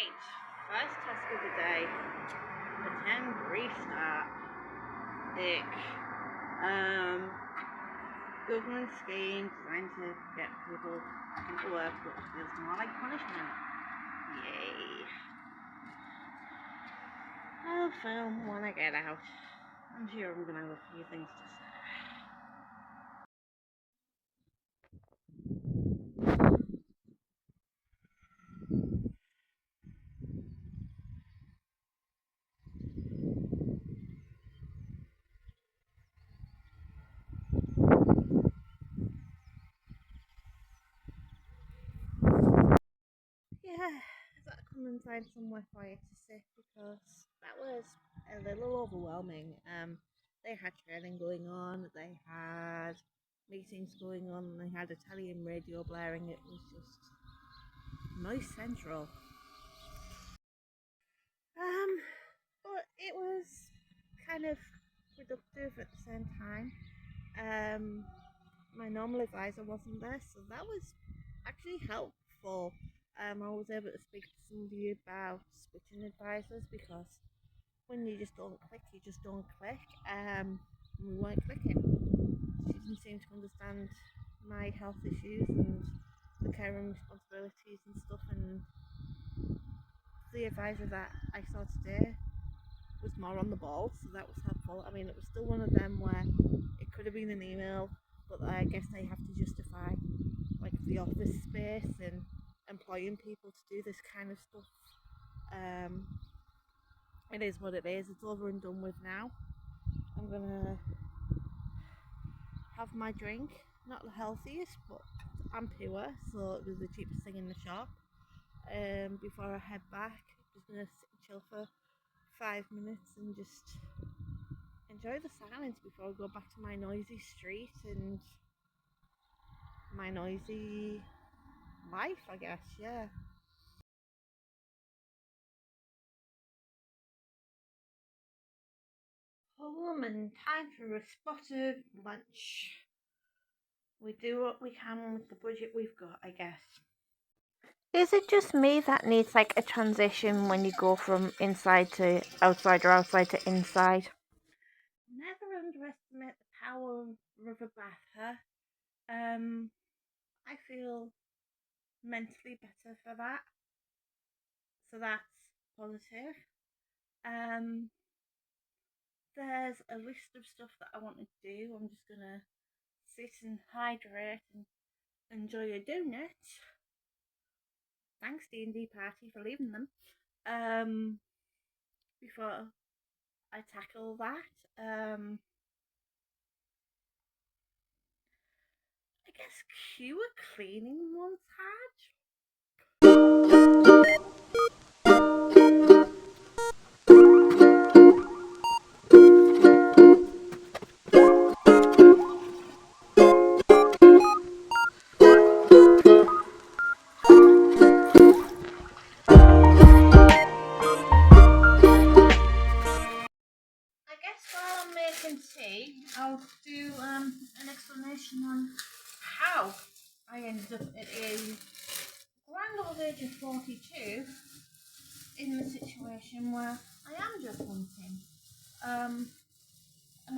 Right, first task of the day. Attend restart. Ick. Um, government scheme designed to get people back into work, but feels more like punishment. Yay. I'll film when I get out. I'm sure I'm gonna have a few things to say. Yeah, I've got to come and find somewhere quiet to sit because that was a little overwhelming. They had training going on, they had meetings going on, and they had Italian radio blaring. It was just noise central. Um, but it was kind of productive at the same time. Um, my normal advisor wasn't there, so that was actually helpful. I was able to speak to somebody about switching advisors because when you just don't click, you just don't click. We weren't clicking. She didn't seem to understand my health issues and the caring responsibilities and stuff. And the advisor that I saw today was more on the ball, so that was helpful. I mean, it was still one of them where it could have been an email, but I guess they have to justify like the office space and employing people to do this kind of stuff. Um, it is what it is. It's over and done with now. I'm gonna have my drink. Not the healthiest, but I'm pure, so it was the cheapest thing in the shop. Before I head back, just gonna sit and chill for 5 minutes and just enjoy the silence before I go back to my noisy street and my noisy life, I guess, yeah. Home and time for a spot of lunch. We do what we can with the budget we've got, I guess. Is it just me that needs like a transition when you go from inside to outside or outside to inside? Never underestimate the power of river bath, huh? I feel mentally better for that, so that's positive. Um, there's a list of stuff that I want to do. I'm just gonna sit and hydrate and enjoy a donut. Thanks D&D party for leaving them. Um, before I tackle that, I guess cue a cleaning montage. I guess while I'm making tea, I'll do an explanation on how I ended up at a grand old age of 42 in the situation where I am just hunting. I'm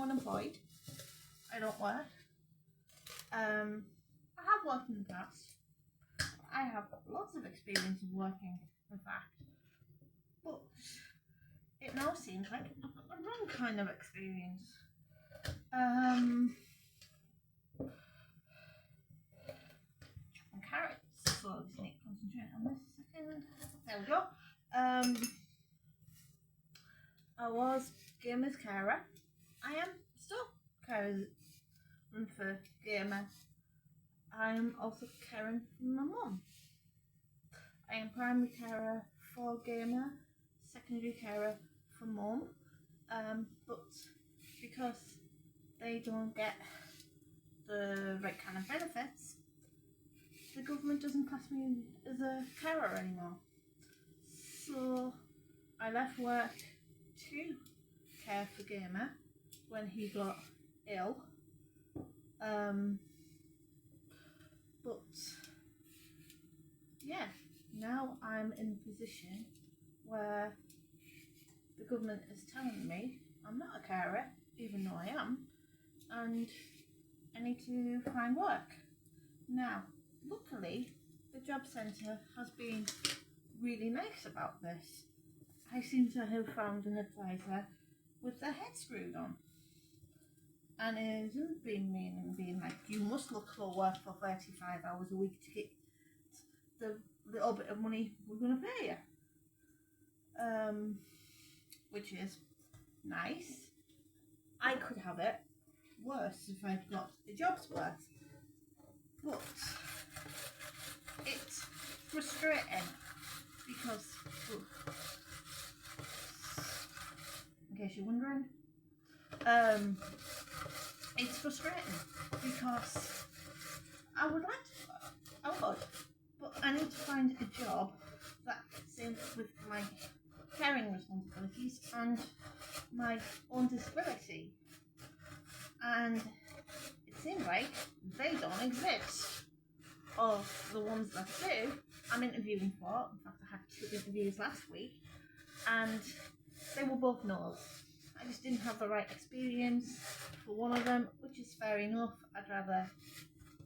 unemployed. I don't work. I have worked in the past. I have lots of experience of working, in fact. But it now seems like I've got the wrong kind of experience. And carrots. So I just need to concentrate on this a second. There we go. I was Gamer's carer. I am still caring for Gamer. I am also caring for my mum. I am primary carer for Gamer, secondary carer for mum. But because they don't get the right kind of benefits, the government doesn't class me as a carer anymore. So I left work to care for Gamer when he got ill. But yeah, now I'm in a position where the government is telling me I'm not a carer, even though I am, and I need to find work. Now, luckily, the job centre has been really nice about this. I seem to have found an advisor with their head screwed on. And it isn't being like, you must look for work for 35 hours a week to get the little bit of money we're going to pay you. Which is nice. I could have it worse if I'd got the job's worth. But it's frustrating because, in case you're wondering, it's frustrating because I would like to work, I would, but I need to find a job that fits in with my caring responsibilities and my own disability. And it seems like they don't exist. Of the ones that do, I'm interviewing for. In fact, I had 2 interviews last week, and they were both no's. I just didn't have the right experience for one of them, which is fair enough. I'd rather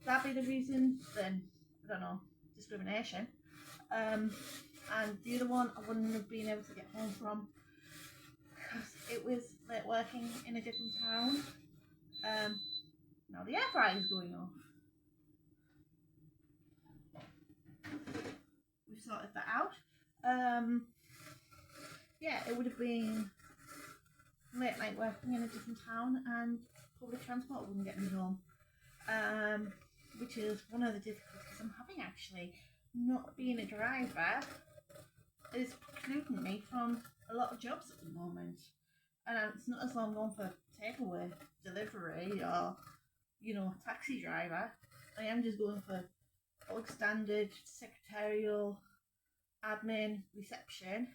that be the reason than, I don't know, discrimination. And the other one, I wouldn't have been able to get home from because it was like working in a different town. Now the air fryer is going off. We've sorted that out. Yeah, it would have been late night working in a different town and public transport wouldn't get me home. Which is one of the difficulties I'm having actually. Not being a driver is precluding me from a lot of jobs at the moment. And it's not as though I'm going for takeaway, delivery, or, taxi driver. I am just going for bog standard, secretarial, admin, reception.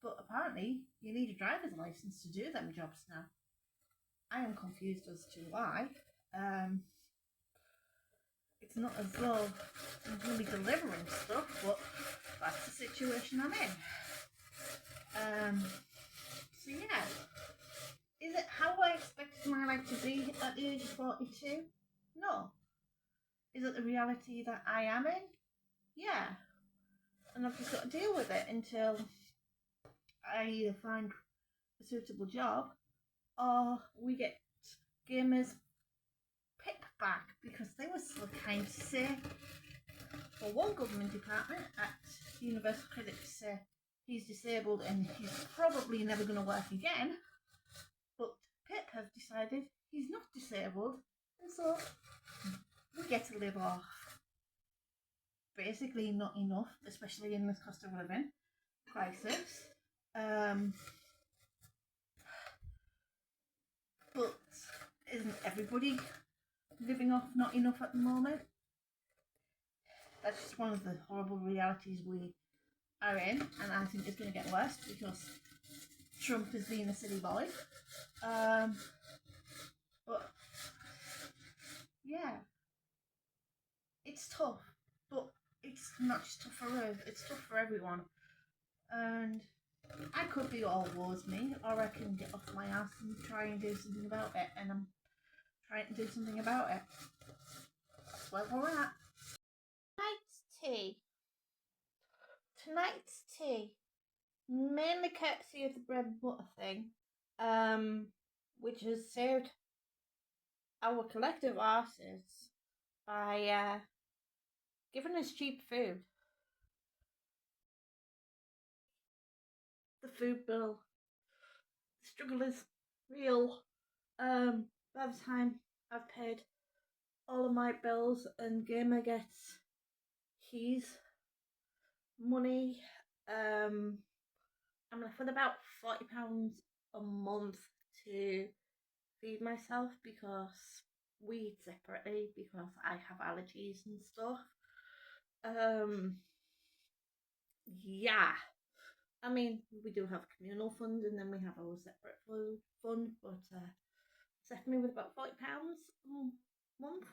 But apparently, you need a driver's license to do them jobs now. I am confused as to why. It's not as though I'm going to be delivering stuff, but that's the situation I'm in. So yeah. Is it how I expected my life to be at the age of 42? No. Is it the reality that I am in? Yeah. And I've just got to deal with it until I either find a suitable job or we get Gamers pick back, because they were so kind to say, for one government department at Universal Credit, to say he's disabled and he's probably never going to work again, but Pip have decided he's not disabled, and so we get to live off basically not enough, especially in this cost of living crisis. But isn't everybody living off not enough at the moment? That's just one of the horrible realities we are in, and I think it's going to get worse because Trump is being a silly boy. But yeah, it's tough, but it's not just tough for us, it's tough for everyone. And I could be all woes me, or I can get off my ass and try and do something about it, and I'm trying to do something about it. That's where we're at. Tonight's tea, mainly courtesy of the bread and butter thing, which has saved our collective asses by giving us cheap food. The food bill, the struggle is real. By the time I've paid all of my bills and Gamer gets his money, I'm left with about £40 a month to feed myself, because we eat separately because I have allergies and stuff. Yeah. I mean, we do have a communal fund and then we have our separate food fund, but it's left me with about £40 a month,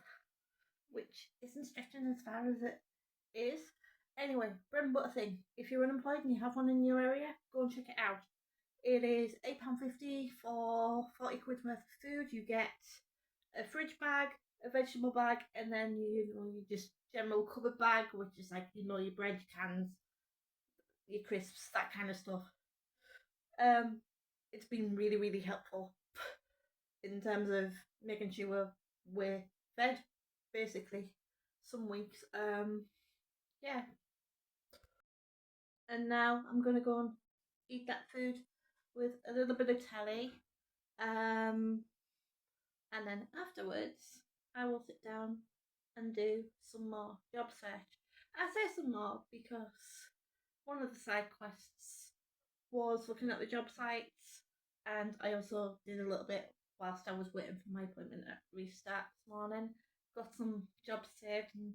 which isn't stretching as far as it is. Anyway, bread and butter thing. If you're unemployed and you have one in your area, go and check it out. It is £8.50 for 40 quid worth of food. You get a fridge bag, a vegetable bag, and then you just general cupboard bag, which is like your bread cans, your crisps, that kind of stuff. Um, it's been really really helpful in terms of making sure we're fed, basically. Some weeks, yeah. And now I'm gonna go and eat that food with a little bit of telly. Um, and then afterwards, I will sit down and do some more job search. I say some more because one of the side quests was looking at the job sites, and I also did a little bit whilst I was waiting for my appointment at Restart this morning. Got some jobs saved, and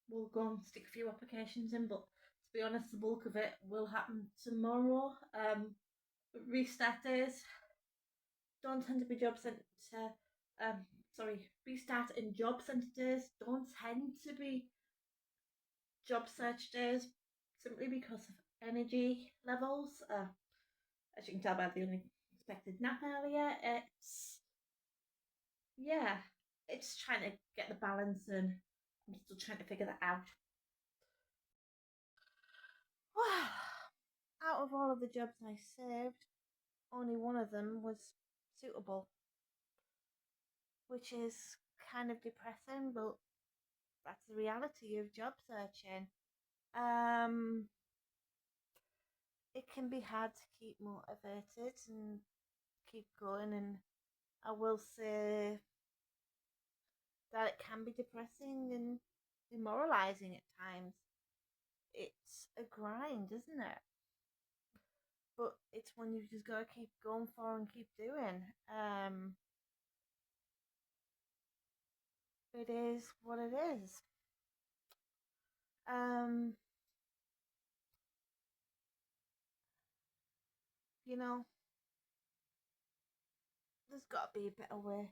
we'll go and stick a few applications in. But to be honest, the bulk of it will happen tomorrow. Restart days don't tend to be job centre. Restart and job centre days don't tend to be job search days, simply because of energy levels. As you can tell by the unexpected nap earlier, yeah, it's trying to get the balance, and I'm still trying to figure that out. Out of all of the jobs I saved, only one of them was suitable, which is kind of depressing, but that's the reality of job searching. Um, it can be hard to keep motivated and keep going, and I will say that it can be depressing and demoralizing at times. It's a grind, isn't it? But it's one you just gotta keep going for and keep doing. It is what it is. Um, you know, there's got to be a better way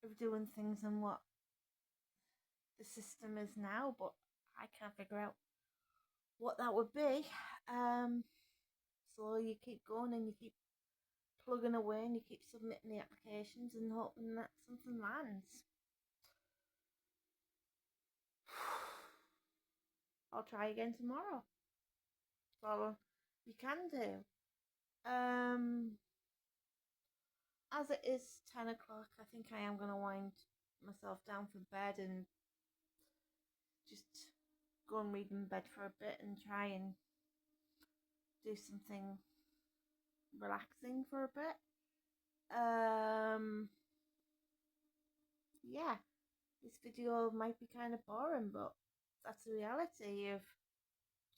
of doing things than what the system is now, but I can't figure out what that would be. Um, so you keep going and you keep plugging away and you keep submitting the applications and hoping that something lands. I'll try again tomorrow. That's all you can do. Um, as it is 10 o'clock, I think I am going to wind myself down for bed and just go and read in bed for a bit and try and do something relaxing for a bit. Yeah, this video might be kind of boring, but that's the reality of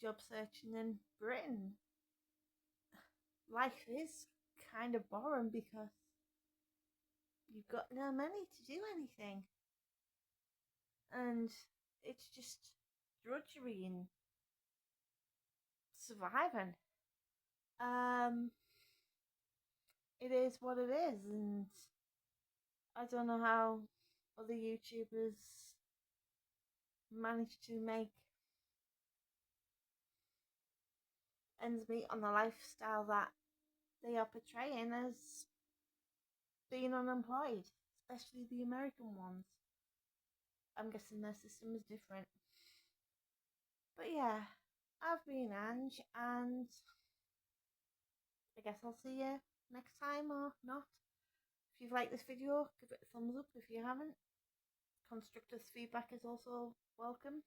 job searching in Britain. Life is kind of boring because you've got no money to do anything, and it's just drudgery and surviving. Um, it is what it is, and I don't know how other YouTubers manage to make ends meet on the lifestyle that they are portraying as being unemployed, especially the American ones. I'm guessing their system is different. But yeah, I've been Ange, and I guess I'll see you next time or not. If you've liked this video, give it a thumbs up. If you haven't, constructive feedback is also welcome.